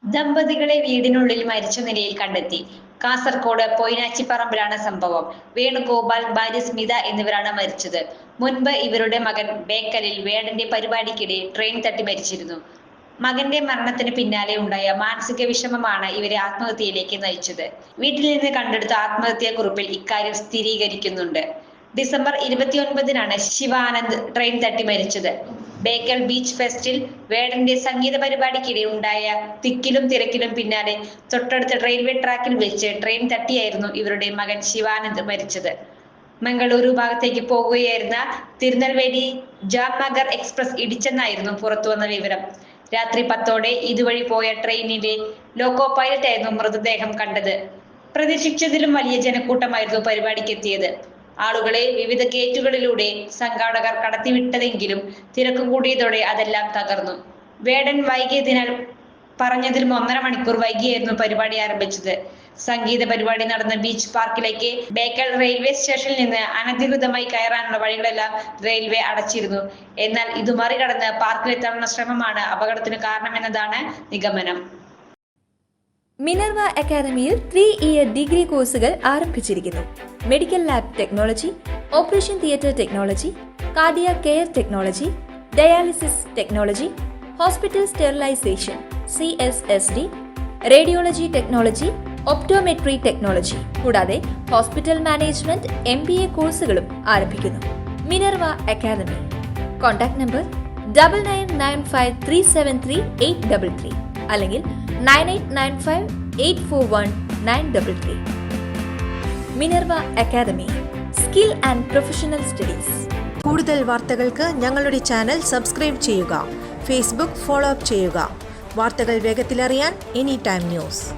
ദമ്പതികളെ വീടിനുള്ളിൽ മരിച്ച നിലയിൽ കണ്ടെത്തി. കാസർകോട് പൊയിനാച്ചിപ്പറമ്പിലാണ് സംഭവം. വേണുഗോപാൽ, ഭാര്യ സ്മിത എന്നിവരാണ് മരിച്ചത്. മുൻപ് ഇവരുടെ മകൻ ബേക്കലിൽ വേടന്റെ പരിപാടിക്കിടെ ട്രെയിൻ തട്ടി മരിച്ചിരുന്നു. മകന്റെ മരണത്തിന് പിന്നാലെ ഉണ്ടായ മാനസിക വിഷമമാണ് ഇവരെ ആത്മഹത്യയിലേക്ക് നയിച്ചത്. വീട്ടിൽ നിന്ന് കണ്ടെടുത്ത ആത്മഹത്യാക്കുറിപ്പിൽ ഇക്കാര്യം സ്ഥിരീകരിക്കുന്നുണ്ട്. ഡിസംബർ 29-നാണ് ശിവാനന്ദ് ട്രെയിൻ തട്ടി മരിച്ചത്. ബേക്കൽ ബീച്ച് ഫെസ്റ്റിൽ വേടന്റെ സംഗീത പരിപാടിക്കിടെ ഉണ്ടായ തിക്കിലും തിരക്കിലും പിന്നാലെ തൊട്ടടുത്ത റെയിൽവേ ട്രാക്കിൽ വെച്ച് ട്രെയിൻ തട്ടിയായിരുന്നു ഇവരുടെ മകൻ ശിവാനന്ദ് മരിച്ചത്. മംഗളൂരു ഭാഗത്തേക്ക് പോകുകയായിരുന്ന തിരുനെൽവേലി ജാംനഗർ എക്സ്പ്രസ് ഇടിച്ചെന്നായിരുന്നു പുറത്തുവന്ന വിവരം. രാത്രി 10-ഓടെ ഇതുവഴി പോയ ട്രെയിനിലെ ലോക്കോ പൈലറ്റായിരുന്നു മൃതദേഹം കണ്ടത്. പ്രതീക്ഷിച്ചതിലും വലിയ ജനക്കൂട്ടമായിരുന്നു പരിപാടിക്കെത്തിയത്. ആളുകളെ വിവിധ ഗേറ്റുകളിലൂടെ സംഘാടകർ കടത്തിവിട്ടതെങ്കിലും തിരക്ക് കൂടിയതോടെ അതെല്ലാം തകർന്നു. വേടൻ വൈകിയതിനാൽ പറഞ്ഞതിലും 1.5 മണിക്കൂർ വൈകിയായിരുന്നു പരിപാടി ആരംഭിച്ചത്. സംഗീത പരിപാടി നടന്ന ബീച്ച് പാർക്കിലേക്ക് ബേക്കൽ റെയിൽവേ സ്റ്റേഷനിൽ നിന്ന് അനധികൃതമായി കയറാനുള്ള വഴികളെല്ലാം റെയിൽവേ അടച്ചിരുന്നു. എന്നാൽ ഇത് മറികടന്ന് പാർക്കിലെത്താനുള്ള ശ്രമമാണ് അപകടത്തിന് കാരണമെന്നതാണ് നിഗമനം. മിനർവ അക്കാദമിയിൽ 3-ഇയർ ഡിഗ്രി കോഴ്സുകൾ ആരംഭിച്ചിരിക്കുന്നു. Medical lab technology, operation theatre technology, cardiac care technology, dialysis technology, hospital sterilization (CSSD), radiology technology, optometry technology കൂടാതെ ഹോസ്പിറ്റൽ മാനേജ്മെന്റ് MBA കോഴ്സുകളും ആരംഭിക്കുന്നു. Minerva academy. കോൺടാക്ട് നമ്പർ 9995373833 അല്ലെങ്കിൽ 9895841933. Minerva Academy, skill and professional studies. കൂടുതൽ വാർത്തകൾക്ക് ഞങ്ങളുടെ channel subscribe ചെയ്യുക. Facebook follow up ചെയ്യുക. വാർത്തകൾ വേഗത്തിലറിയാൻ Anytime News.